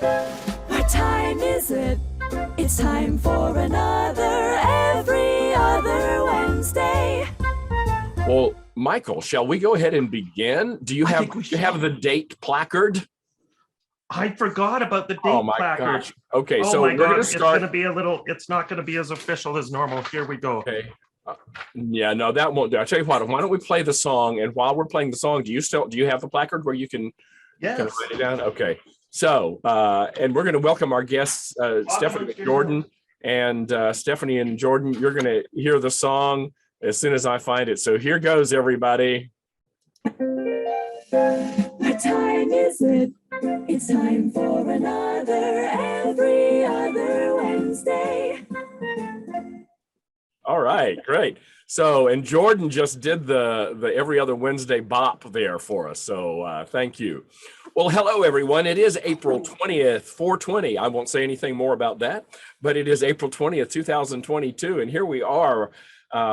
What time is it? It's time for another Every Other Wednesday. Well, Michael, shall we go ahead and begin? Do you have the date placard? I forgot about the date Oh my placard. gosh. Okay, Oh so my we're God, going to it's start. going to be a little, it's not going to be as official as normal. Here we go. Okay. Yeah, no, that won't do. I'll tell you what, why don't we play the song? And while we're playing the song, do you have the placard where you can Yes. write it down? Okay. So, and we're going to welcome our guests, Stephanie Jordan. And Stephanie and Jordan, you're going to hear the song as soon as I find it. So here goes, everybody. What time is it? It's time for another Every Other Wednesday. All right, great. So, and Jordan just did the Every Other Wednesday bop there for us. So thank you. Well, hello, everyone. It is April 20th, 420. I won't say anything more about that, but it is April 20th, 2022. And here we are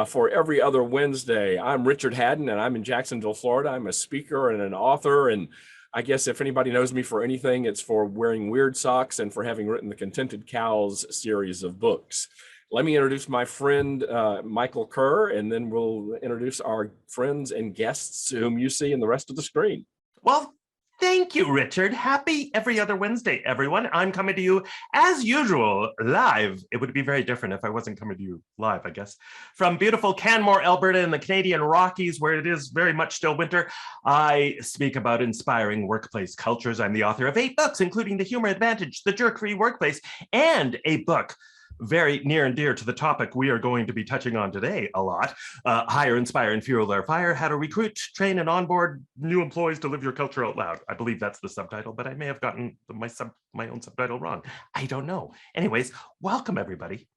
for Every Other Wednesday. I'm Richard Haddon, and I'm in Jacksonville, Florida. I'm a speaker and an author. And I guess if anybody knows me for anything, it's for wearing weird socks and for having written the Contented Cows series of books. Let me introduce my friend, Michael Kerr, and then we'll introduce our friends and guests whom you see in the rest of the screen. Well, thank you, Richard. Happy Every Other Wednesday, everyone. I'm coming to you, as usual, live. It would be very different if I wasn't coming to you live, I guess. From beautiful Canmore, Alberta in the Canadian Rockies, where it is very much still winter, I speak about inspiring workplace cultures. I'm the author of 8 books, including The Humor Advantage, The Jerk-Free Workplace, and a book very near and dear to the topic we are going to be touching on today a lot. Hire, Inspire, and Fuel Their Fire, How to Recruit, Train, and Onboard New Employees to Live Your Culture Out Loud. I believe that's the subtitle, but I may have gotten my own subtitle wrong. I don't know. Anyways, welcome, everybody.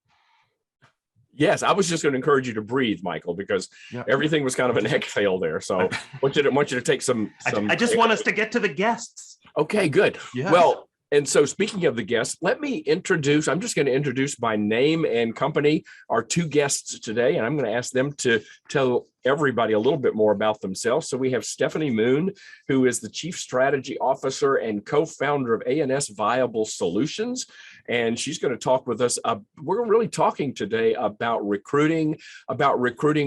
Yes, I was just going to encourage you to breathe, Michael, because everything was kind of an exhale there. So I want you to take some. I just want us to get to the guests. Okay, good. Yes. Well, and so speaking of the guests, I'm just going to introduce by name and company our 2 guests today, and I'm going to ask them to tell everybody a little bit more about themselves. So we have Stephanie Moon, who is the Chief Strategy Officer and co-founder of A&S Viable Solutions. And she's going to talk with us. We're really talking today about recruiting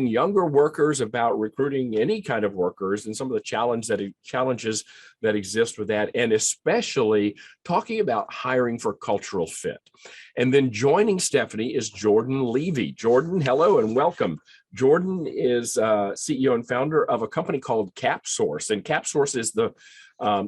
younger workers, about recruiting any kind of workers, and some of the challenges that exist with that, and especially talking about hiring for cultural fit. And then joining Stephanie is Jordan Levy. Jordan, hello and welcome. Jordan is CEO and founder of a company called Capsource, and Capsource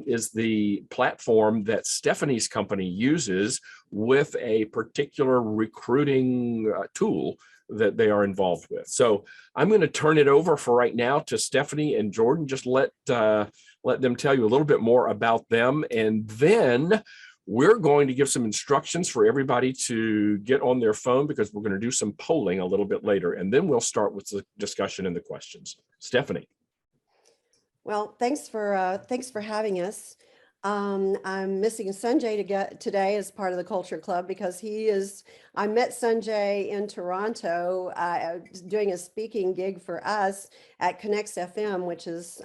is the platform that Stephanie's company uses with a particular recruiting tool that they are involved with. So I'm going to turn it over for right now to Stephanie and Jordan. Just let them tell you a little bit more about them, and then we're going to give some instructions for everybody to get on their phone, because we're going to do some polling a little bit later, and then we'll start with the discussion and the questions. Stephanie. Well, thanks for having us. I'm missing Sanjay today as part of the Culture Club, because I met Sanjay in Toronto doing a speaking gig for us at Connects FM, which is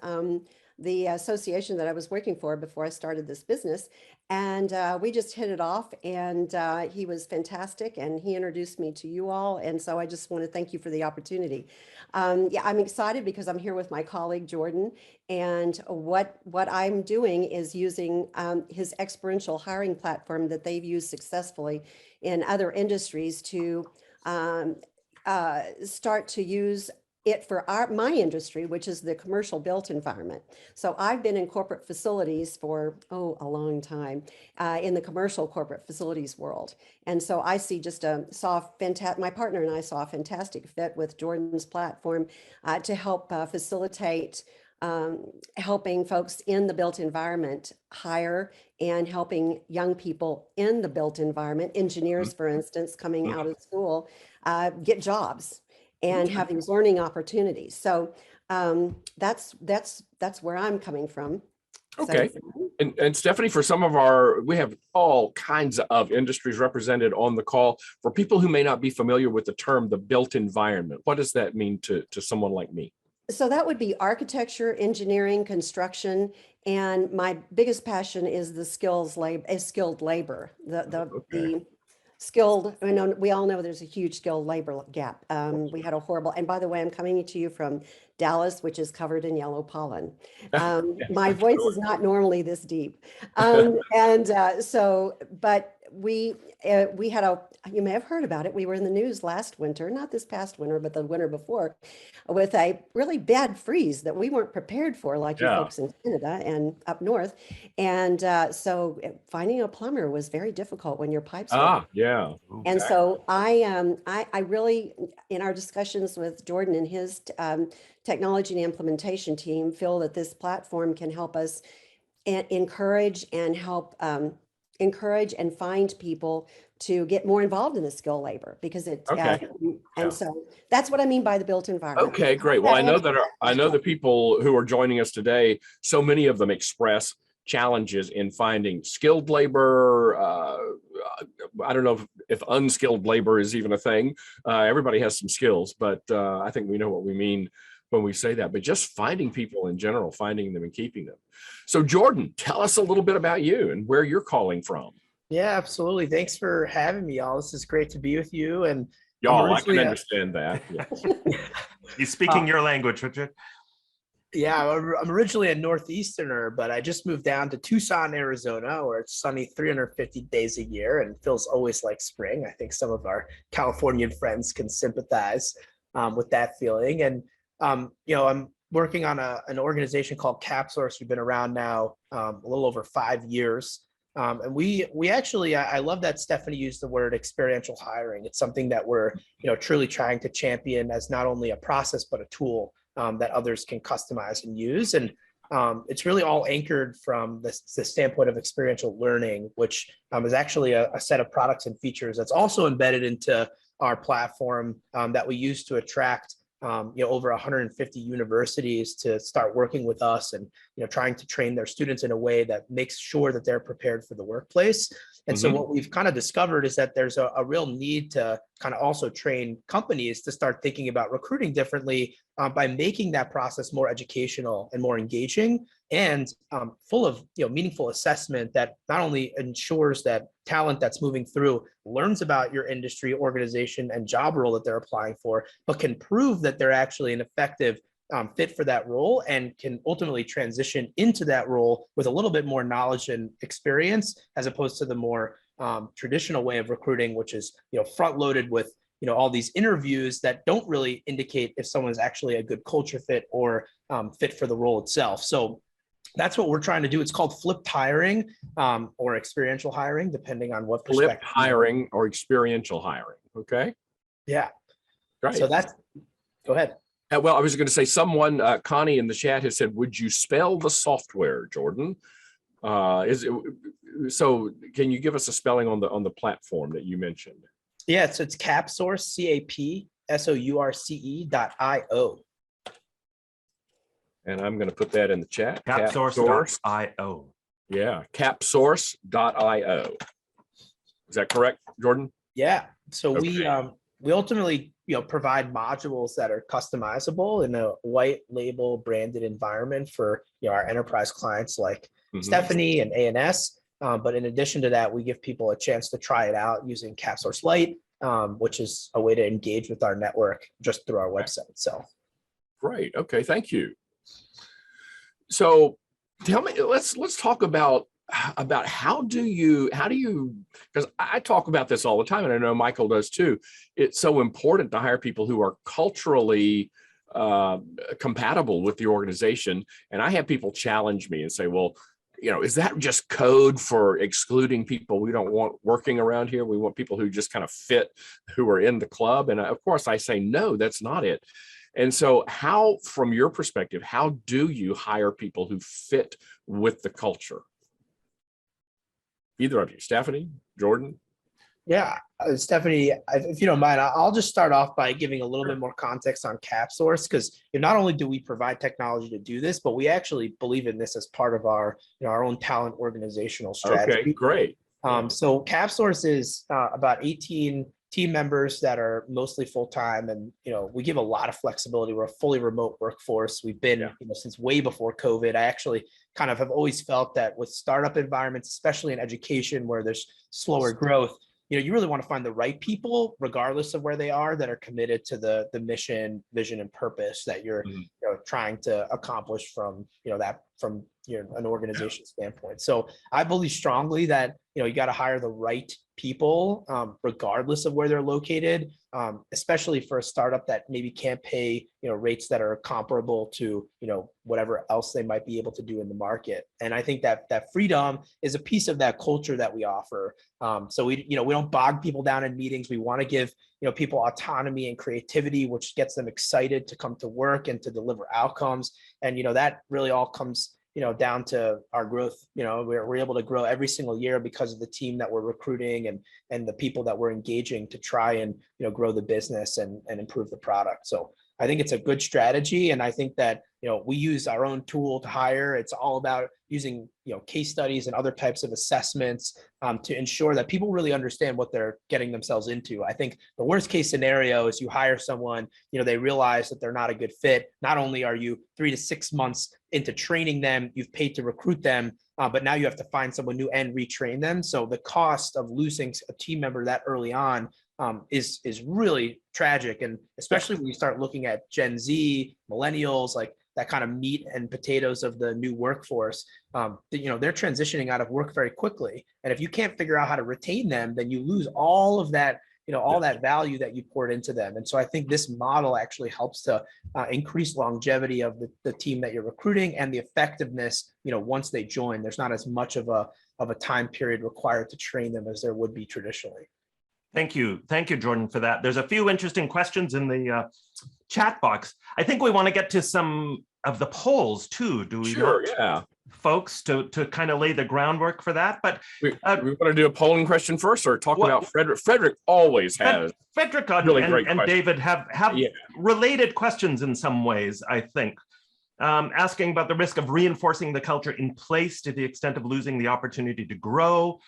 the association that I was working for before I started this business. And we just hit it off, and he was fantastic, and he introduced me to you all. And so I just want to thank you for the opportunity. I'm excited because I'm here with my colleague, Jordan, and what I'm doing is using his experiential hiring platform that they've used successfully in other industries to start to use it for my industry, which is the commercial built environment. So I've been in corporate facilities for a long time in the commercial corporate facilities world, and so I my partner and I saw a fantastic fit with Jordan's platform to help facilitate helping folks in the built environment hire, and helping young people in the built environment, engineers, for instance, coming out of school, get jobs and have these learning opportunities. So that's where I'm coming from. Okay. So, and Stephanie, for we have all kinds of industries represented on the call. For people who may not be familiar with the term, the built environment, what does that mean to someone like me? So that would be architecture, engineering, construction, and my biggest passion is the skilled labor. Okay. The skilled. I know we all know there's a huge skilled labor gap. We had a horrible. And by the way, I'm coming to you from Dallas, which is covered in yellow pollen. My voice is not normally this deep, but we had a. You may have heard about it. We were in the news last winter, not this past winter, but the winter before, with a really bad freeze that we weren't prepared for, like you Yeah. folks in Canada and up north. And so finding a plumber was very difficult when your pipes were. Yeah. And so I really, in our discussions with Jordan and his technology and implementation team, feel that this platform can help us encourage and find people to get more involved in the skill labor because Okay. and so that's what I mean by the built environment. Okay, great. Well, I know the people who are joining us today, so many of them express challenges in finding skilled labor. I don't know if unskilled labor is even a thing. Everybody has some skills, but I think we know what we mean when we say that. But just finding people in general, finding them and keeping them. So Jordan, tell us a little bit about you and where you're calling from. Yeah, absolutely. Thanks for having me, y'all. This is great to be with you. And Y'all, I can understand that. Yes. He's speaking your language, Richard. Yeah, I'm originally a Northeasterner, but I just moved down to Tucson, Arizona, where it's sunny 350 days a year and feels always like spring. I think some of our Californian friends can sympathize with that feeling. And, I'm working on an organization called Capsource. We've been around now a little over 5 years. And we actually, I love that Stephanie used the word experiential hiring. It's something that we're, truly trying to champion as not only a process, but a tool that others can customize and use. And it's really all anchored from the standpoint of experiential learning, which is actually a set of products and features that's also embedded into our platform that we use to attract over 150 universities to start working with us and trying to train their students in a way that makes sure that they're prepared for the workplace. And so what we've kind of discovered is that there's a real need to kind of also train companies to start thinking about recruiting differently by making that process more educational and more engaging and full of meaningful assessment that not only ensures that talent that's moving through learns about your industry, organization, and job role that they're applying for, but can prove that they're actually an effective fit for that role and can ultimately transition into that role with a little bit more knowledge and experience, as opposed to the more traditional way of recruiting, which is front loaded with all these interviews that don't really indicate if someone is actually a good culture fit or fit for the role itself. So that's what we're trying to do. It's called flipped hiring or experiential hiring, depending on what perspective. Flipped hiring or experiential hiring. Okay. Yeah. Great. So go ahead. Well, I was going to say someone, Connie in the chat has said, would you spell the software, Jordan? So can you give us a spelling on the platform that you mentioned? Yeah, so it's Capsource, CAPSOURCE.io. And I'm going to put that in the chat. Capsource.io. Yeah, capsource.io. Is that correct, Jordan? Yeah. So Okay. we ultimately provide modules that are customizable in a white label branded environment for our enterprise clients like Stephanie and ANS. But in addition to that, we give people a chance to try it out using Capsource Lite, which is a way to engage with our network just through our website itself. Great. Okay. Thank you. So tell me, let's talk about how do you, because I talk about this all the time and I know Michael does too. It's so important to hire people who are culturally compatible with the organization. And I have people challenge me and say, well, is that just code for excluding people we don't want working around here? We want people who just kind of fit, who are in the club. And of course I say, no, that's not it. And so how, from your perspective, how do you hire people who fit with the culture? Either of you, Stephanie, Jordan? Yeah, Stephanie, if you don't mind, I'll just start off by giving a little bit more context on Capsource, because not only do we provide technology to do this, but we actually believe in this as part of our own talent organizational strategy. Okay, great. So Capsource is about 18 team members that are mostly full-time, and we give a lot of flexibility. We're a fully remote workforce. We've been since way before COVID. I actually kind of have always felt that with startup environments, especially in education where there's slower growth, you really want to find the right people, regardless of where they are, that are committed to the mission, vision, and purpose that you're trying to accomplish from an organization standpoint. So I believe strongly that you got to hire the right people, regardless of where they're located, especially for a startup that maybe can't pay rates that are comparable to whatever else they might be able to do in the market. And I think that freedom is a piece of that culture that we offer. So we don't bog people down in meetings. We want to give people autonomy and creativity, which gets them excited to come to work and to deliver outcomes. And that really all comes down to our growth. We're able to grow every single year because of the team that we're recruiting and the people that we're engaging to try and grow the business and improve the product. So I think it's a good strategy, and I think that we use our own tool to hire. It's all about using case studies and other types of assessments to ensure that people really understand what they're getting themselves into. I think the worst case scenario is you hire someone, they realize that they're not a good fit. Not only are you 3 to 6 months into training them, you've paid to recruit them, but now you have to find someone new and retrain them. So the cost of losing a team member that early on is really tragic. And especially when you start looking at Gen Z, millennials, like that kind of meat and potatoes of the new workforce, they're transitioning out of work very quickly. And if you can't figure out how to retain them, then you lose all of that, all that value that you poured into them. And so I think this model actually helps to increase longevity of the team that you're recruiting and the effectiveness, once they join. There's not as much of a time period required to train them as there would be traditionally. Thank you, Jordan, for that. There's a few interesting questions in the chat box. I think we want to get to some of the polls too. Do we? Sure, yeah. Folks, to kind of lay the groundwork for that. But we want to do a polling question first, or talk about Frederick? Frederick always has Frederick really and David have related questions in some ways, I think. Asking about the risk of reinforcing the culture in place to the extent of losing the opportunity to grow.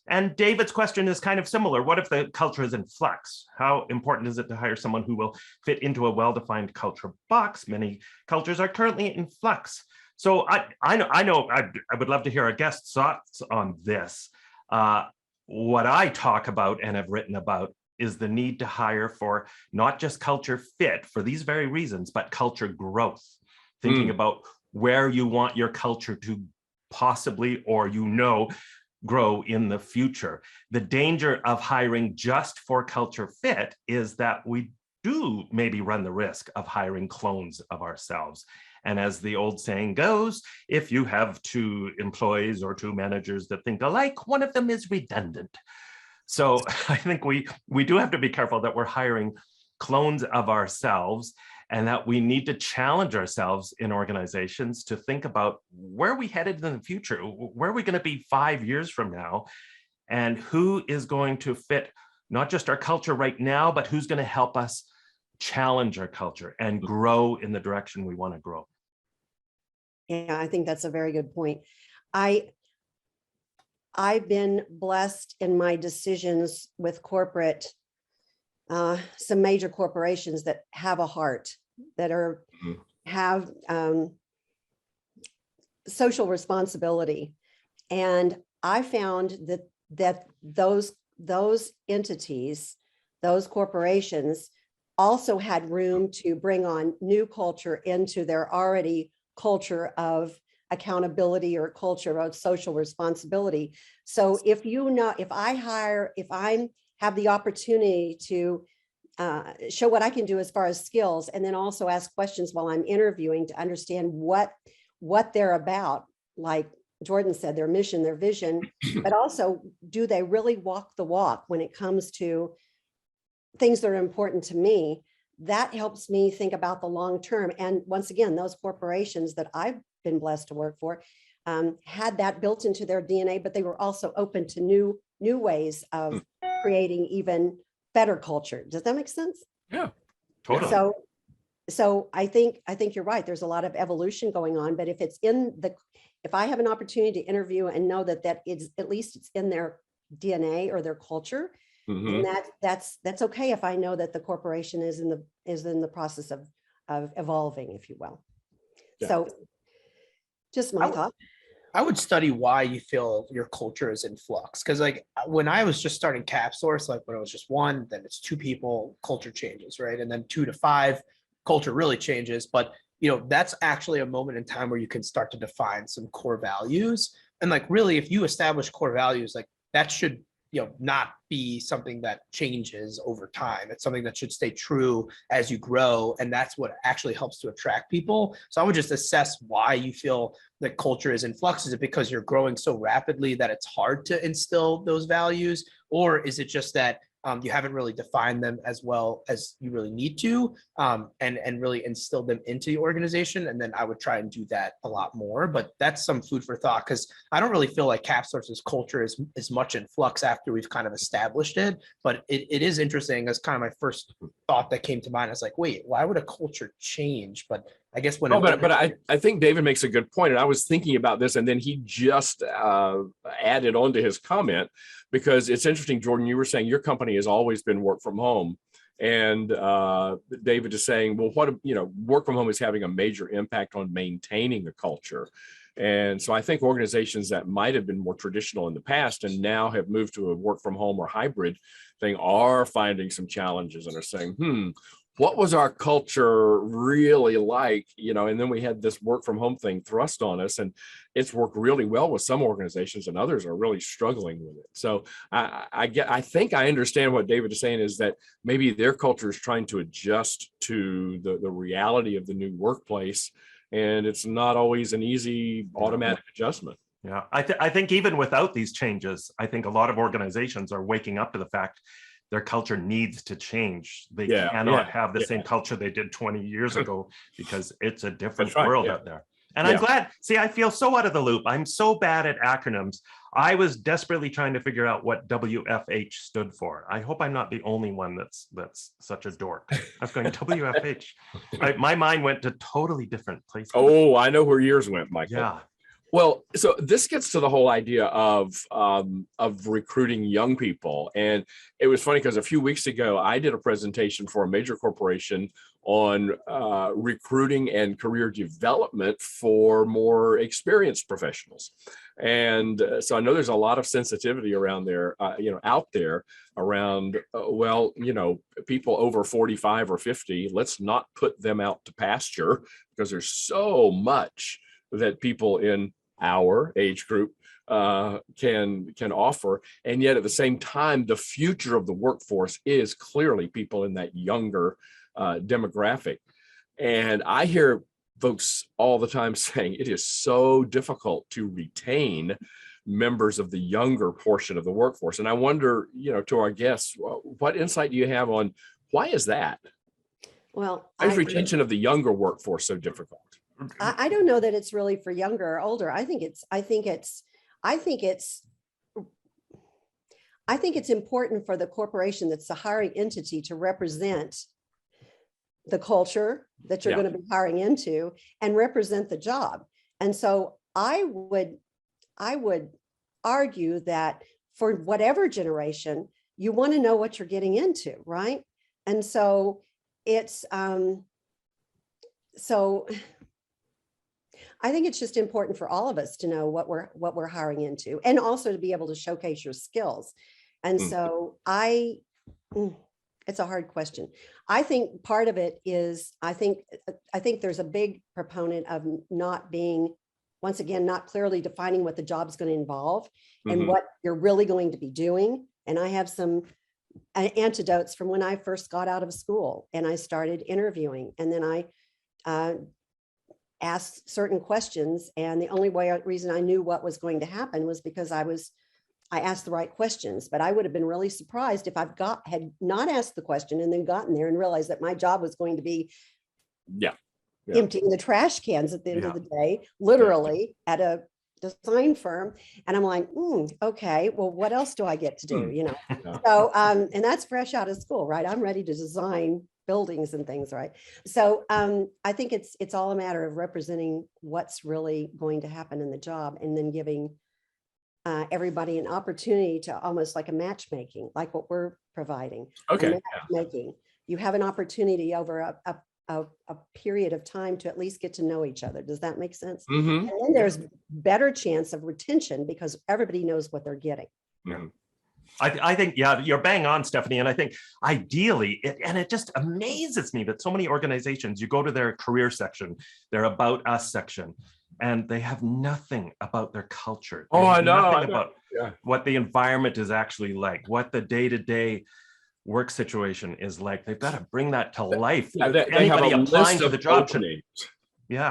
And David's question is kind of similar. What if the culture is in flux? How important is it to hire someone who will fit into a well-defined culture box? Many cultures are currently in flux. So I know I would love to hear our guests' thoughts on this. What I talk about and have written about is the need to hire for not just culture fit for these very reasons, but culture growth. Thinking about where you want your culture to possibly, or grow in the future. The danger of hiring just for culture fit is that we do maybe run the risk of hiring clones of ourselves. And as the old saying goes, if you have 2 employees or 2 managers that think alike, one of them is redundant. So I think we do have to be careful that we're hiring clones of ourselves, and that we need to challenge ourselves in organizations to think about where are we headed in the future? Where are we going to be 5 years from now? And who is going to fit not just our culture right now, but who's going to help us challenge our culture and grow in the direction we want to grow? Yeah, I think that's a very good point. I've been blessed in my decisions with corporate, some major corporations that have a heart, that have social responsibility. And I found that those entities, those corporations, also had room to bring on new culture into their already culture of accountability or culture of social responsibility. So if I have the opportunity to show what I can do as far as skills, and then also ask questions while I'm interviewing to understand what they're about, like Jordan said, their mission, their vision, but also, do they really walk the walk when it comes to things that are important to me? That helps me think about the long term. And once again, those corporations that I've been blessed to work for had that built into their DNA, but they were also open to new ways of creating even better culture. Does that make sense? Yeah, totally. So I think you're right. There's a lot of evolution going on, but if I have an opportunity to interview and know that is at least it's in their DNA or their culture, Mhm. And that's okay if I know that the corporation is in the process of evolving, if you will. Yeah. So just my thought. I would study why you feel your culture is in flux. Because like when I was just starting Capsource, like when it was just one, then it's two people, culture changes, right? And then 2 to 5, culture really changes. But that's actually a moment in time where you can start to define some core values. And like really, if you establish core values, like that should not be something that changes over time. It's something that should stay true as you grow. And that's what actually helps to attract people. So I would just assess why you feel that culture is in flux. Is it because you're growing so rapidly that it's hard to instill those values? Or is it just that you haven't really defined them as well as you really need to, and really instill them into the organization? And then I would try and do that a lot more. But that's some food for thought, because I don't really feel like Capsource's culture is much in flux after we've kind of established it. But it is interesting as kind of my first thought that came to mind. I was like, wait, why would a culture change? But I guess when but I think David makes a good point, and I was thinking about this, and then he just added on to his comment, because it's interesting, Jordan. You were saying your company has always been work from home, and David is saying, well, work from home is having a major impact on maintaining the culture. And so I think organizations that might have been more traditional in the past and now have moved to a work from home or hybrid thing are finding some challenges and are saying, what was our culture really like? And then we had this work from home thing thrust on us, and it's worked really well with some organizations, and others are really struggling with it. So I think I understand what David is saying, is that maybe their culture is trying to adjust to the reality of the new workplace, and it's not always an easy automatic adjustment. Yeah, I think even without these changes, I think a lot of organizations are waking up to the fact their culture needs to change. They cannot have the same culture they did 20 years ago, because it's a different world out there. And I'm glad, I feel so out of the loop. I'm so bad at acronyms. I was desperately trying to figure out what WFH stood for. I hope I'm not the only one that's such a dork. I was going, WFH. My mind went to totally different places. Oh, I know where yours went, Michael. Yeah. Well, so this gets to the whole idea of recruiting young people. And it was funny because a few weeks ago, I did a presentation for a major corporation on recruiting and career development for more experienced professionals. And so I know there's a lot of sensitivity around there, out there around, people over 45 or 50, let's not put them out to pasture, because there's so much that people in our age group can offer. And yet at the same time, the future of the workforce is clearly people in that younger demographic. And I hear folks all the time saying it is so difficult to retain members of the younger portion of the workforce. And I wonder, to our guests, what insight do you have on why is that? Well, why is retention of the younger workforce so difficult? I don't know that it's really for younger or older. I think it's important for the corporation that's the hiring entity to represent the culture that you're going to be hiring into and represent the job. And so I would argue that for whatever generation, you want to know what you're getting into, right? And so it's I think it's just important for all of us to know what we're hiring into, and also to be able to showcase your skills. And so it's a hard question. I think part of it is, I think there's a big proponent of not being, once again, not clearly defining what the job's going to involve and what you're really going to be doing. And I have some antidotes from when I first got out of school and I started interviewing, and then I asked certain questions, and the only reason I knew what was going to happen was because I asked the right questions. But I would have been really surprised if had not asked the question and then gotten there and realized that my job was going to be emptying the trash cans at the end of the day, literally at a design firm. And I'm like, okay, well, what else do I get to do? So and that's fresh out of school, right? I'm ready to design buildings and things, right? So I think it's all a matter of representing what's really going to happen in the job, and then giving everybody an opportunity to almost like a matchmaking, like what we're providing. Okay. And matchmaking. You have an opportunity over a period of time to at least get to know each other. Does that make sense? Mm-hmm. And then there's better chance of retention because everybody knows what they're getting. Mm-hmm. I think, yeah, you're bang on, Stephanie. And I think ideally, it just amazes me that so many organizations, you go to their career section, their about us section, and they have nothing about their culture. Oh, I know. Nothing about what the environment is actually like, what the day-to-day work situation is like. They've got to bring that to life. Yeah, Anybody have a applying list to of the job openings.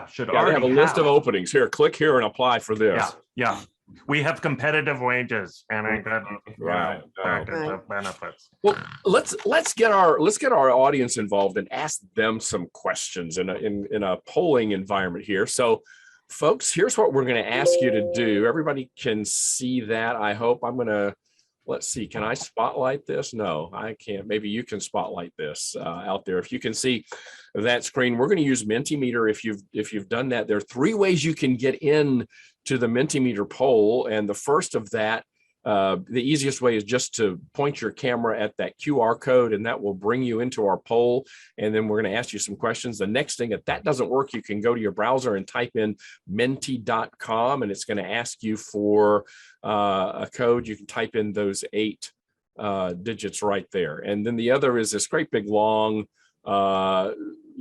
should They already have a list of openings. Here, click here and apply for this. Yeah. We have competitive wages and I got Right. package of benefits. Well, let's get our audience involved and ask them some questions in a polling environment here. So, folks, here's what we're going to ask you to do. Everybody can see that. I hope. Let's see. Can I spotlight this? No, I can't. Maybe you can spotlight this out there. If you can see that screen, we're going to use Mentimeter. If you've done that, there are 3 ways you can get in to the Mentimeter poll, and the first of that, the easiest way is just to point your camera at that QR code, and that will bring you into our poll. And then we're going to ask you some questions. The next thing, if that doesn't work, you can go to your browser and type in menti.com, and it's going to ask you for a code. You can type in those 8 digits right there. And then the other is this great big long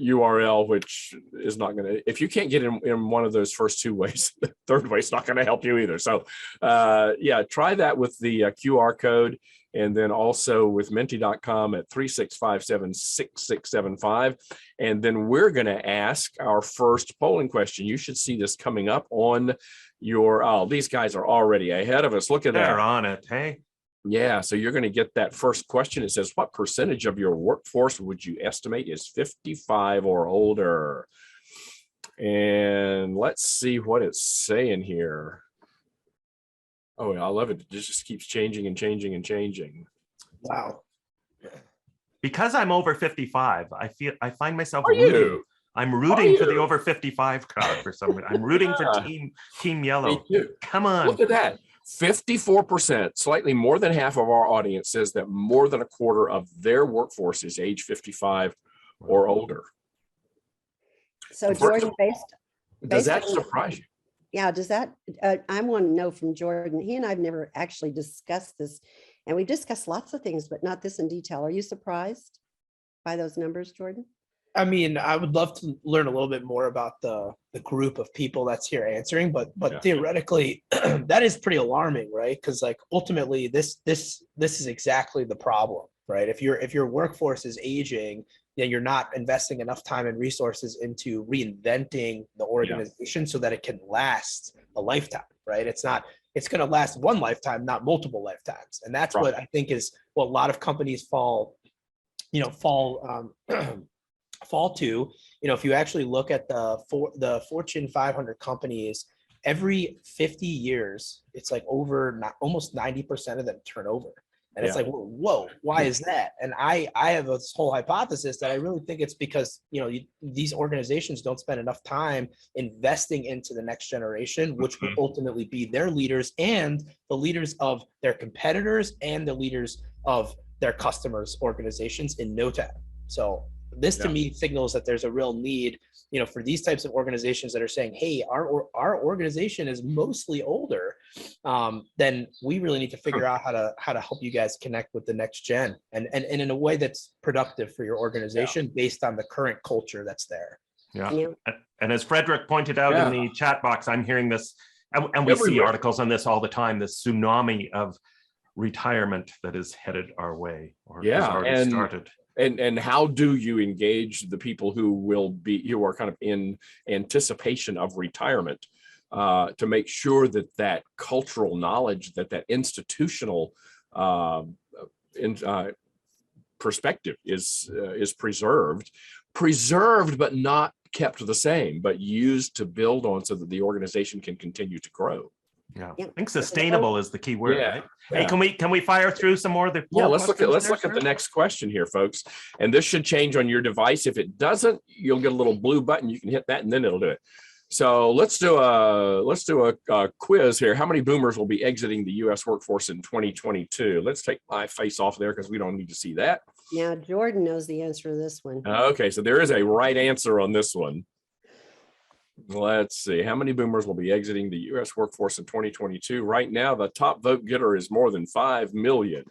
URL, which is not going to, if you can't get in one of those first 2 ways, the third way is not going to help you either. So yeah, try that with the QR code, and then also with menti.com at 3657-6675. And then we're going to ask our first polling question. You should see this coming up on your, these guys are already ahead of us. Look at that. They're on it, hey? Yeah, so you're going to get that first question. It says, what percentage of your workforce would you estimate is 55 or older? And let's see what it's saying here. Oh, I love it. It just keeps changing and changing and changing. Wow. Because I'm over 55, I find myself Are rooting. you? I'm rooting for the you? over 55 crowd for some reason. I'm rooting for Team Yellow. Me too. Come on. Look at that. 54%, slightly more than half of our audience says that more than a quarter of their workforce is age 55 or older. So Jordan, Does that based on- surprise you? Yeah, does that, I want to know from Jordan, he and I've never actually discussed this, and we've discussed lots of things, but not this in detail. Are you surprised by those numbers, Jordan? I mean, I would love to learn a little bit more about the group of people that's here answering, but Yeah. theoretically, that is pretty alarming, right? Because like ultimately, this is exactly the problem, right? If your workforce is aging, then you're not investing enough time and resources into reinventing the organization so that it can last a lifetime, right? It's going to last one lifetime, not multiple lifetimes, and that's what I think is what a lot of companies fall to. If you actually look at the Fortune 500 companies, every 50 years, it's like almost 90% of them turn over. And it's like, whoa, why is that? And I have this whole hypothesis that I really think it's because, these organizations don't spend enough time investing into the next generation, which will ultimately be their leaders and the leaders of their competitors and the leaders of their customers' organizations in no time. So this to me signals that there's a real need, for these types of organizations that are saying, hey, our organization is mostly older, then we really need to figure out how to help you guys connect with the next gen and in a way that's productive for your organization based on the current culture that's there. Yeah. And as Frederick pointed out in the chat box, I'm hearing this, and we see articles on this all the time, this tsunami of retirement that is headed our way or has already started. And how do you engage the people who are kind of in anticipation of retirement to make sure that cultural knowledge, that institutional perspective is preserved, but not kept the same, but used to build on so that the organization can continue to grow. Yeah, I think sustainable is the key word. Yeah. Right? Hey, can we fire through some more of the let's look at the next question here, folks. And this should change on your device. If it doesn't, you'll get a little blue button. You can hit that and then it'll do it. So let's do a quiz here. How many boomers will be exiting the U.S. workforce in 2022? Let's take my face off there because we don't need to see that. Now, Jordan knows the answer to this one. Okay, so there is a right answer on this one. Let's see. How many boomers will be exiting the U.S. workforce in 2022? Right now, the top vote getter is more than 5 million.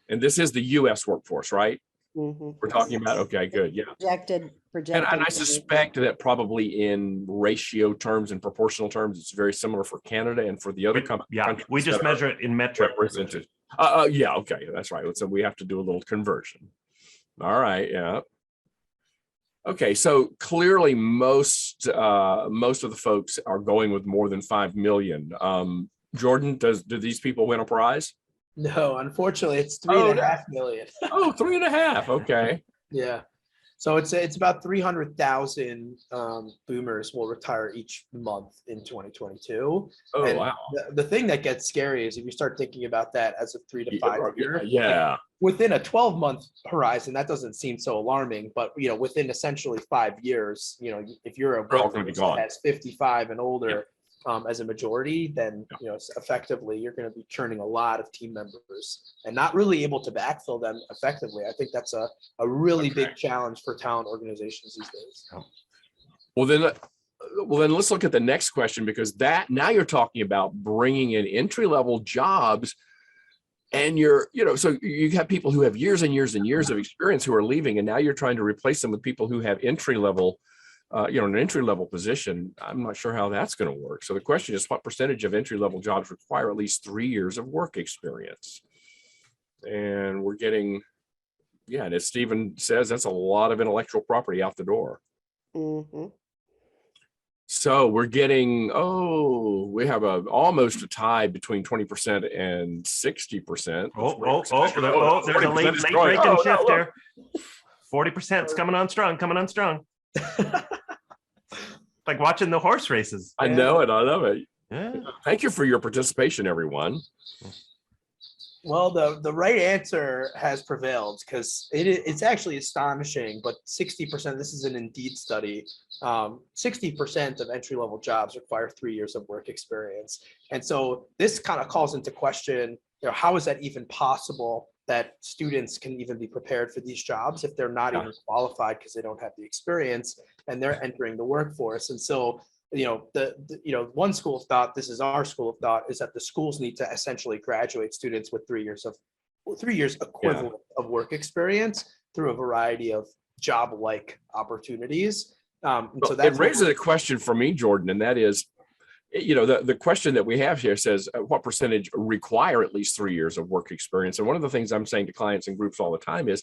And this is the U.S. workforce, right? Mhm. We're talking about, okay, good, yeah. Projected. And I suspect that probably in ratio terms and proportional terms, it's very similar for Canada and for the other Yeah, countries. we just that are measure it in metric. represented. Yeah, okay, that's right. So we have to do a little conversion. All right, yeah. Okay, so clearly most of the folks are going with more than 5 million. Jordan, do these people win a prize? No, unfortunately, it's 3.5 million. Oh, 3.5. Okay. Yeah. So it's about 300,000 boomers will retire each month in 2022. Oh, and wow. the thing that gets scary is if you start thinking about that as a 3 to 5 year, yeah. like within a 12-month horizon, that doesn't seem so alarming. But within essentially 5 years, if you're a all gonna be workforce gone. that has 55 and older, as a majority, then effectively you're going to be churning a lot of team members and not really able to backfill them effectively. I think that's a really big challenge for talent organizations these days. Well, then let's look at the next question, because now you're talking about bringing in entry-level jobs, and so you have people who have years and years and years of experience who are leaving, and now you're trying to replace them with people who have entry-level an entry-level position. I'm not sure how that's going to work. So the question is, what percentage of entry-level jobs require at least 3 years of work experience? And we're getting, and as Stephen says, that's a lot of intellectual property out the door. Mm-hmm. So we're getting, we have almost a tie between 20% and 60%. There's a late breaking shift there. 40% is coming on strong. Like watching the horse races. I know it. I love it. Yeah. Thank you for your participation, everyone. Well, the right answer has prevailed, because it's actually astonishing, but 60%, this is an Indeed study, 60% of entry-level jobs require 3 years of work experience. And so this kind of calls into question, how is that even possible that students can even be prepared for these jobs if they're not even qualified because they don't have the experience and they're entering the workforce? And so, one school of thought, this is our school of thought, is that the schools need to essentially graduate students with 3 years equivalent of work experience through a variety of job-like opportunities. So that raises a question for me, Jordan, and that is, the question that we have here says, what percentage require at least 3 years of work experience? And one of the things I'm saying to clients and groups all the time is,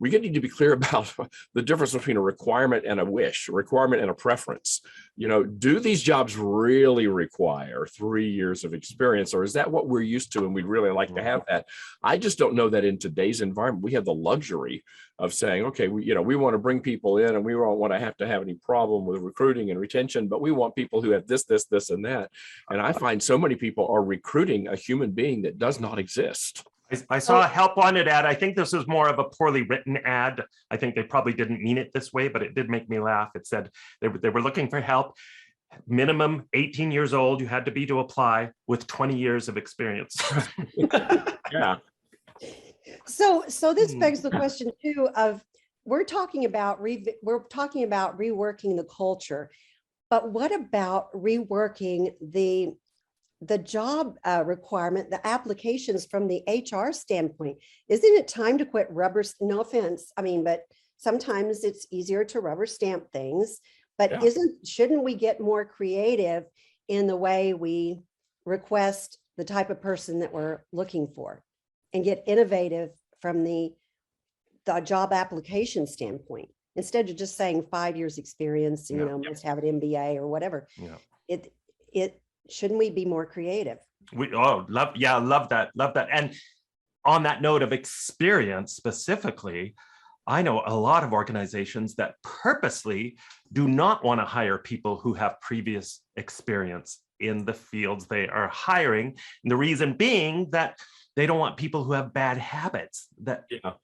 we need to be clear about the difference between a requirement and a wish, a requirement and a preference. Do these jobs really require 3 years of experience, or is that what we're used to and we'd really like to have that? I just don't know that in today's environment we have the luxury of saying, okay, we want to bring people in and we don't want to have any problem with recruiting and retention, but we want people who have this, and that. And I find so many people are recruiting a human being that does not exist. I saw a help wanted ad. I think this was more of a poorly written ad. I think they probably didn't mean it this way, but it did make me laugh. It said they were looking for help. Minimum 18 years old, you had to be to apply, with 20 years of experience. Yeah. So this begs the question too of, we're talking about reworking the culture, but what about reworking the job requirement, the applications from the HR standpoint? Isn't it time to quit no offense, but sometimes it's easier to rubber stamp things, but shouldn't we get more creative in the way we request the type of person that we're looking for, and get innovative from the job application standpoint, instead of just saying 5 years experience, must have an MBA or whatever? Shouldn't we be more creative? Love that. And on that note of experience specifically, I know a lot of organizations that purposely do not want to hire people who have previous experience in the fields they are hiring. And the reason being that They don't want people who have bad habits that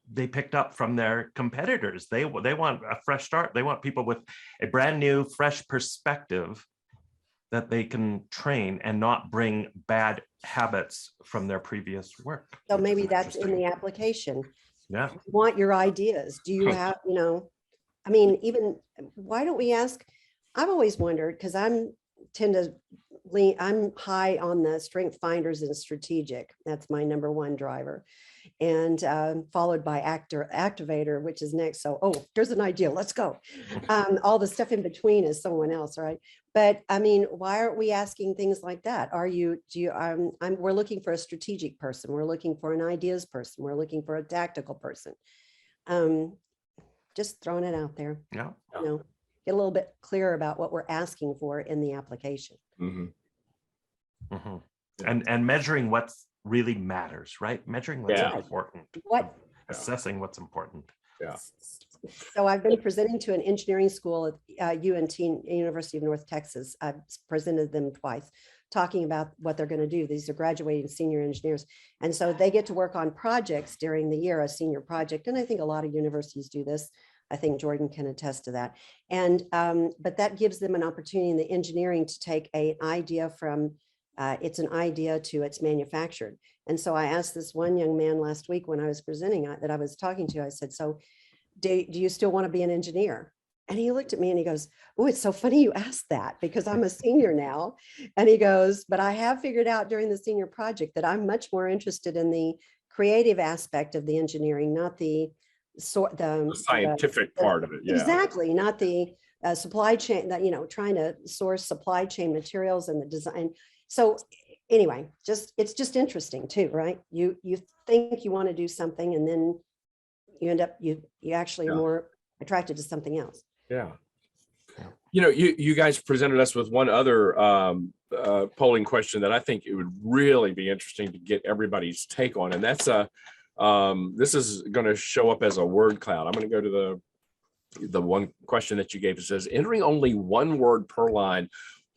they picked up from their competitors. They want a fresh start. They want people with a brand new, fresh perspective that they can train and not bring bad habits from their previous work. So which maybe is that's in interesting. the application. Yeah. We want your ideas. Do you have, I mean, even, why don't we ask, I've always wondered, because I'm high on the strength finders and strategic. That's my number one driver. And followed by activator, which is next. So, oh, there's an idea. Let's go. All the stuff in between is someone else, right? But I mean, why aren't we asking things like that? We're looking for a strategic person. We're looking for an ideas person. We're looking for a tactical person. Just throwing it out there. Yeah. Get a little bit clearer about what we're asking for in the application. And measuring what really matters, right? Measuring what's important. Assessing what's important. Yeah. So I've been presenting to an engineering school at UNT, University of North Texas. I've presented them twice, talking about what they're going to do. These are graduating senior engineers. And so they get to work on projects during the year, a senior project. And I think a lot of universities do this. I think Jordan can attest to that. And but that gives them an opportunity in the engineering to take an idea from it's an idea to it's manufactured. And so I asked this one young man last week when I was presenting that I was talking to, I said, so do you still want to be an engineer? And he looked at me and he goes, oh, it's so funny you asked that because I'm a senior now. And he goes, but I have figured out during the senior project that I'm much more interested in the creative aspect of the engineering, not the scientific part of it. Yeah. Exactly. Not the supply chain that, trying to source supply chain materials and the design. So anyway, it's just interesting too, right? You think you want to do something and then you end up, you actually are more attracted to something else. Yeah. You guys presented us with one other polling question that I think it would really be interesting to get everybody's take on. And that's this is going to show up as a word cloud. I'm going to go to the one question that you gave. It says, entering only one word per line,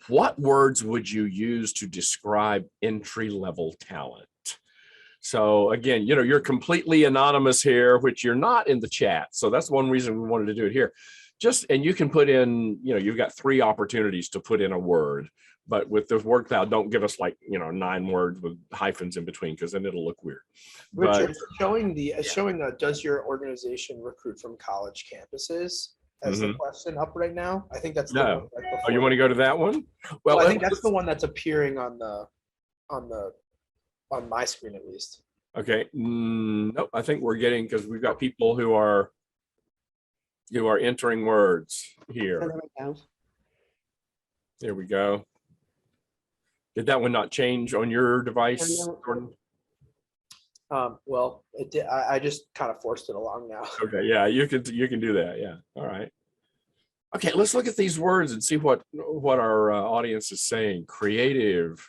what words would you use to describe entry-level talent? So again, you're completely anonymous here, which you're not in the chat. So that's one reason we wanted to do it here. And you can put in, you've got 3 opportunities to put in a word, but with the word cloud, don't give us 9 words with hyphens in between, because then it'll look weird. Richard, showing does your organization recruit from college campuses as the question up right now? I think that's the one right Oh, you want to go to that one? Well, I think that's the one that's appearing on my screen at least. Okay. Nope. I think we're getting, because we've got people who are entering words here. So there we go. There we go. Did that one not change on your device, Gordon? Well, it did. I just kind of forced it along now. Okay. Yeah, you can do that. Yeah. All right. Okay. Let's look at these words and see what our audience is saying. Creative.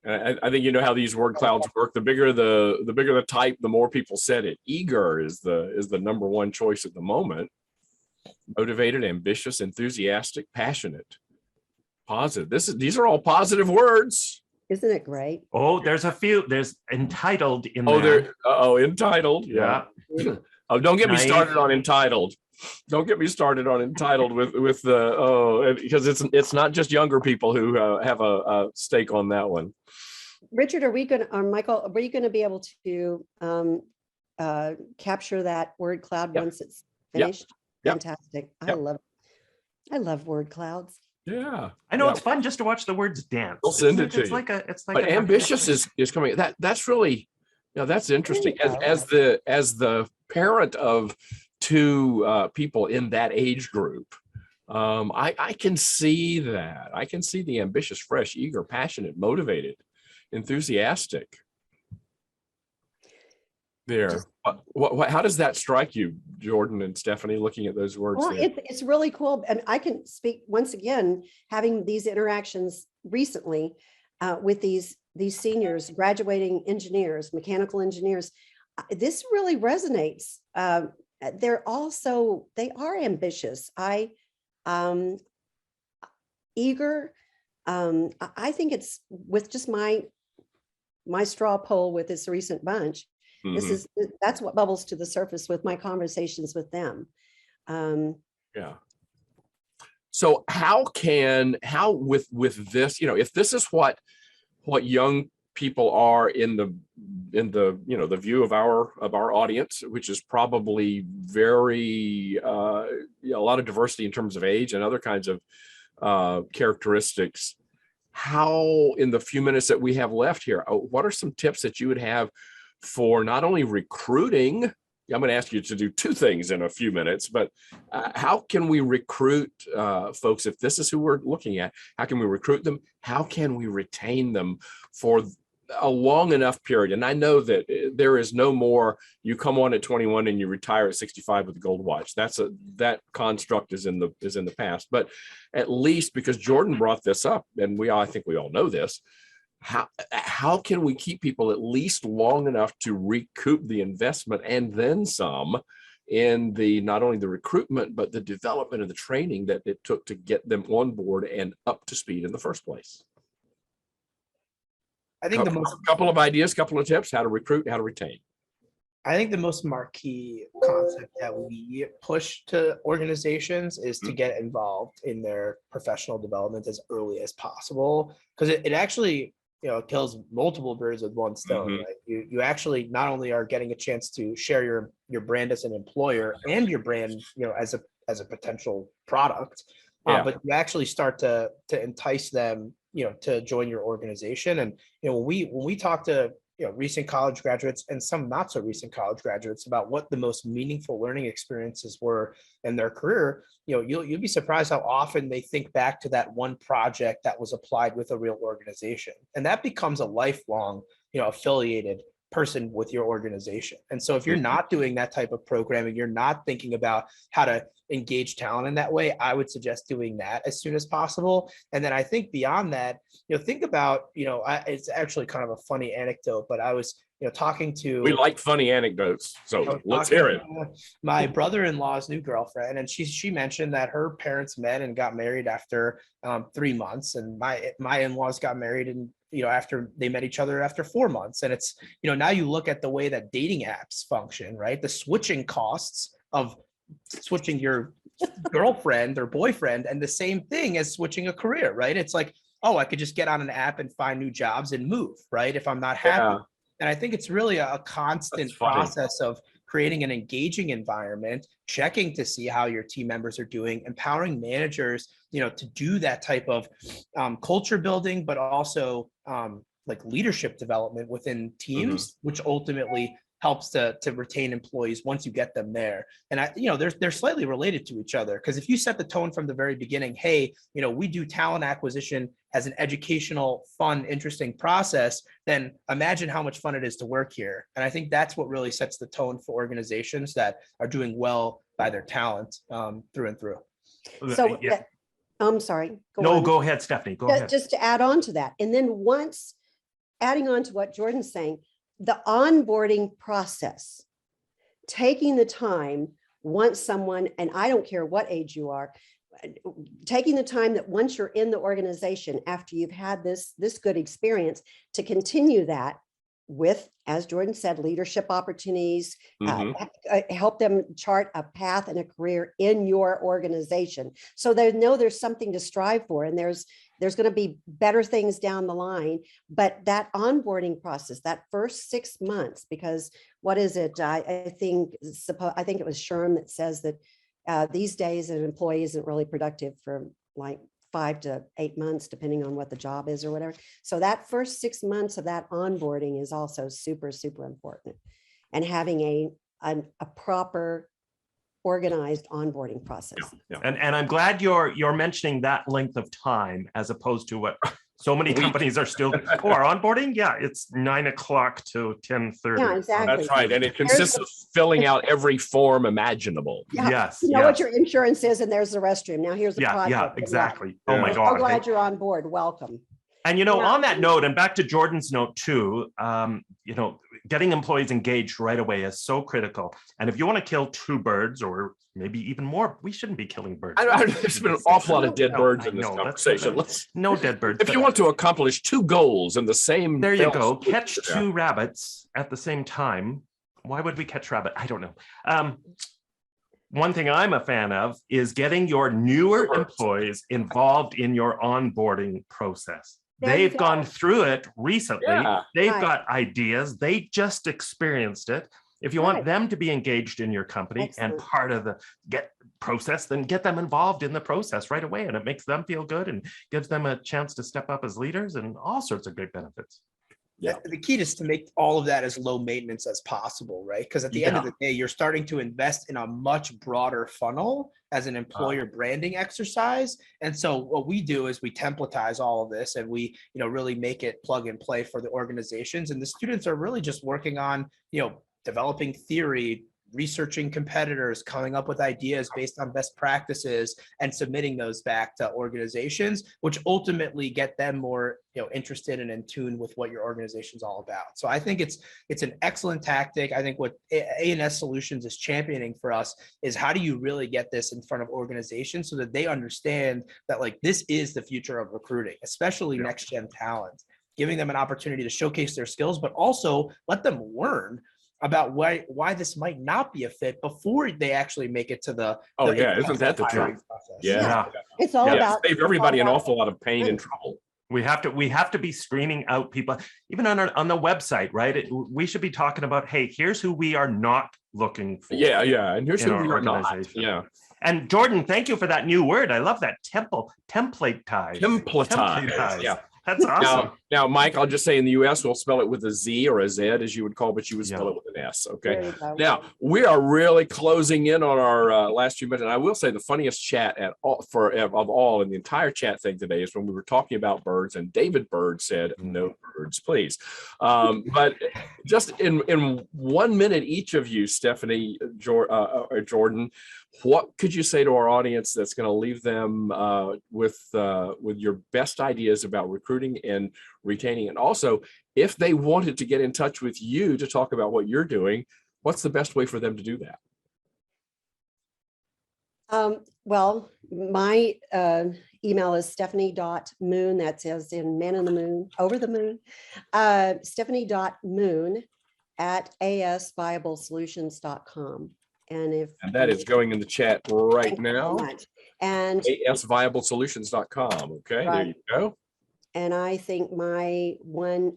I think you know how these word clouds work. The bigger the type, the more people said it. Eager is the number one choice at the moment. Motivated, ambitious, enthusiastic, passionate, positive. These are all positive words. Isn't it great? Oh, there's a few. There's entitled in there. Entitled. Yeah. Oh, don't get me started on entitled. Don't get me started on entitled with the because it's not just younger people who have a stake on that one. Richard, Michael, are we going to be able to capture that word cloud once it's finished? Yep. Fantastic. Yep. I love word clouds. Yeah, I know it's fun just to watch the words dance. I'll send it to you. But ambitious is coming. That's really, that's interesting. As the parent of 2 people in that age group, I can see that. I can see the ambitious, fresh, eager, passionate, motivated, enthusiastic. There. How does that strike you, Jordan and Stephanie, looking at those words? Well, it's really cool. And I can speak once again, having these interactions recently with these seniors, graduating engineers, mechanical engineers. This really resonates. They are ambitious. Eager. I think it's with just my my straw poll with this recent bunch. That's what bubbles to the surface with my conversations with them. Yeah. So how with this, if this is what young people are in the the view of our audience, which is probably very a lot of diversity in terms of age and other kinds of characteristics, how in the few minutes that we have left here, what are some tips that you would have for not only recruiting? I'm going to ask you to do two things in a few minutes, but how can we recruit folks if this is who we're looking at? How can we recruit them? How can we retain them for a long enough period? And I know that there is no more, you come on at 21 and you retire at 65 with a gold watch. That construct is in the past, but at least, because Jordan brought this up, and I think we all know this, how can we keep people at least long enough to recoup the investment and then some in not only the recruitment, but the development and the training that it took to get them on board and up to speed in the first place? I think couple of ideas, couple of tips, how to recruit, how to retain. I think the most marquee concept that we push to organizations is to get involved in their professional development as early as possible, because it actually kills multiple birds with one stone. Right? You actually not only are getting a chance to share your brand as an employer and your brand as a potential product, but you actually start to entice them to join your organization. And when we talk to recent college graduates and some not so recent college graduates about what the most meaningful learning experiences were in their career, you'll be surprised how often they think back to that one project that was applied with a real organization, and that becomes a lifelong affiliated person with your organization. And so if you're not doing that type of programming, you're not thinking about how to engage talent in that way, I would suggest doing that as soon as possible. And then I think beyond that, think about, it's actually kind of a funny anecdote, but I was talking to, we like funny anecdotes, so let's hear it. My brother-in-law's new girlfriend, and she mentioned that her parents met and got married after 3 months, and my in-laws got married and after they met each other after 4 months. And it's now you look at the way that dating apps function, right? The switching costs of switching your girlfriend or boyfriend, and the same thing as switching a career, right? It's like, oh, I could just get on an app and find new jobs and move, right? If I'm not happy. And I think it's really a constant process of creating an engaging environment, checking to see how your team members are doing, empowering managers, to do that type of culture building, but also like leadership development within teams, which ultimately helps to retain employees once you get them there. And they're slightly related to each other, because if you set the tone from the very beginning, hey, we do talent acquisition as an educational, fun, interesting process, then imagine how much fun it is to work here. And I think that's what really sets the tone for organizations that are doing well by their talent through and through. So I'm sorry. Go ahead, Stephanie. Go ahead. Just to add on to that. And then once adding on to what Jordan's saying, the onboarding process, taking the time once someone, and I don't care what age you are, taking the time that once you're in the organization, after you've had this good experience, to continue that with, as Jordan said, leadership opportunities, help them chart a path and a career in your organization. So they know there's something to strive for, and there's going to be better things down the line. But that onboarding process, that first 6 months, because what is it? I think it was Sherm that says that these days an employee isn't really productive for like 5 to 8 months, depending on what the job is or whatever. So that first 6 months of that onboarding is also super, super important. And having a proper organized onboarding process. And I'm glad you're mentioning that length of time, as opposed to what so many companies are still, our onboarding, it's 9 o'clock to 10:30. Yeah, exactly. That's right. And it consists of filling out every form imaginable. Yes. You know what your insurance is, and there's the restroom. Now here's the project. Yeah, exactly. Oh my I'm God. so glad you're on board. Welcome. And on that note, and back to Jordan's note too, getting employees engaged right away is so critical. And if you want to kill 2 birds or maybe even more, we shouldn't be killing birds. There's been an awful lot of dead birds in this conversation. No dead birds. If you want to accomplish 2 goals in the same, there you go. Catch 2 rabbits at the same time. Why would we catch rabbit? I don't know. One thing I'm a fan of is getting your newer employees involved in your onboarding process. They've gone through it recently. Yeah. They've got ideas. They just experienced it. If you want them to be engaged in your company and part of the process, then get them involved in the process right away. And it makes them feel good and gives them a chance to step up as leaders and all sorts of great benefits. Yeah. The key is to make all of that as low maintenance as possible, right? Because at the end of the day, you're starting to invest in a much broader funnel as an employer branding exercise. And so what we do is we templatize all of this and we, really make it plug and play for the organizations. And the students are really just working on, developing theory, researching competitors, coming up with ideas based on best practices and submitting those back to organizations, which ultimately get them more interested and in tune with what your organization's all about. So I think it's an excellent tactic. I think what A&S Solutions is championing for us is how do you really get this in front of organizations so that they understand that this is the future of recruiting, especially next gen talent, giving them an opportunity to showcase their skills, but also let them learn about why this might not be a fit before they actually make it to the isn't that the truth? Yeah. It's all about save everybody an awful lot of pain and trouble. We have to be screening out people, even on the website, right? We should be talking about, hey, here's who we are not looking for. Yeah, and here's who we are not. Yeah. And Jordan, thank you for that new word. I love that. Template ties. Yeah. That's awesome. Now, Mike, I'll just say in the US, we'll spell it with a Z or a Z, as you would call, but you would spell it with an S. Okay. Now, we are really closing in on our last few minutes. And I will say the funniest chat of all in the entire chat thing today is when we were talking about birds and David Bird said, no birds, please. But just in 1 minute, each of you, Stephanie, or Jordan, what could you say to our audience that's going to leave them with your best ideas about recruiting and retaining? And also, if they wanted to get in touch with you to talk about what you're doing, what's the best way for them to do that? Well, my email is stephanie.moon, that's as in man in the moon, over the moon, stephanie.moon@asviablesolutions.com. And that is going in the chat right now. And asviablesolutions.com. Okay, there you go. And I think my one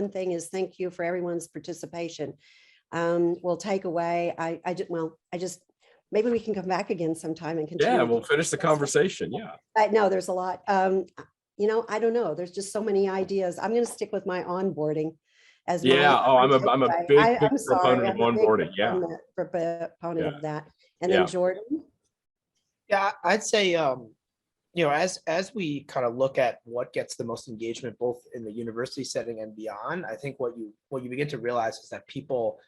thing is thank you for everyone's participation. We'll take away, maybe we can come back again sometime and continue. Yeah, we'll finish the conversation. Yeah. I know there's a lot. I don't know. There's just so many ideas. I'm going to stick with my onboarding. I'm a big proponent of onboarding. Proponent of that. And then Jordan. Yeah, I'd say as we kind of look at what gets the most engagement both in the university setting and beyond, I think what you begin to realize is that people,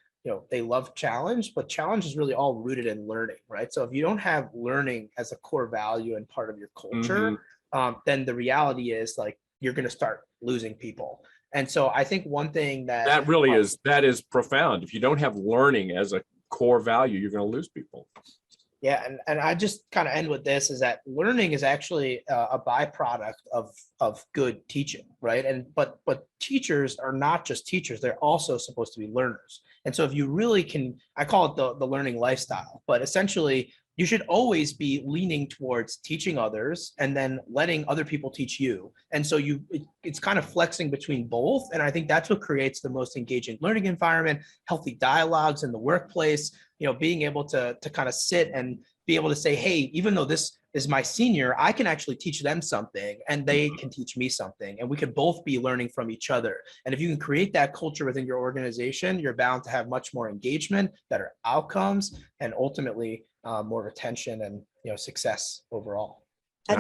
they love challenge, but challenge is really all rooted in learning, right? So if you don't have learning as a core value and part of your culture, then the reality is you're going to start losing people. And so I think one thing that really is profound. If you don't have learning as a core value, you're going to lose people. Yeah, and I just kind of end with this is that learning is actually a byproduct of good teaching, right? But teachers are not just teachers; they're also supposed to be learners. And so if you really can, I call it the learning lifestyle, but essentially you should always be leaning towards teaching others and then letting other people teach you. And so it's kind of flexing between both. And I think that's what creates the most engaging learning environment, healthy dialogues in the workplace, being able to kind of sit and be able to say, hey, even though this is my senior, I can actually teach them something and they can teach me something. And we can both be learning from each other. And if you can create that culture within your organization, you're bound to have much more engagement, better outcomes, and ultimately more retention and success overall. I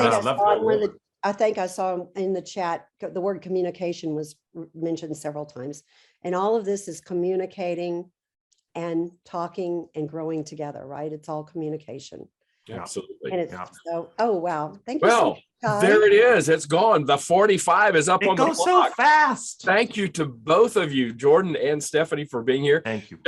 think I saw in the chat the word communication was mentioned several times, and all of this is communicating and talking and growing together, right? It's all communication. Yeah. Absolutely. And it's Yeah. so, oh, wow. Thank you so Well, much, Ty. there it is. It's gone. The 45 is up It on the goes so clock. fast. Thank you to both of you, Jordan and Stephanie, for being here. Thank you.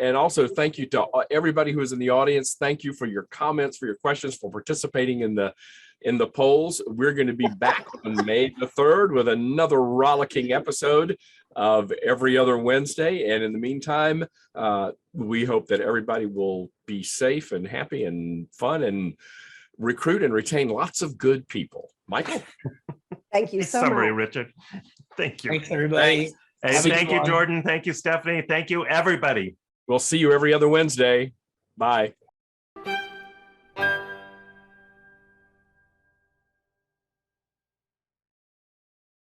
And also thank you to everybody who is in the audience. Thank you for your comments, for your questions, for participating in the polls. We're going to be back on May the 3rd with another rollicking episode of Every Other Wednesday. And in the meantime, we hope that everybody will be safe and happy and fun and recruit and retain lots of good people. Michael? Thank you Nice so summary, much. Richard. Thank you. Thanks, everybody. Thanks. Hey, Have a thank good you, one. Jordan. Thank you, Stephanie. Thank you, everybody. We'll see you every other Wednesday. Bye.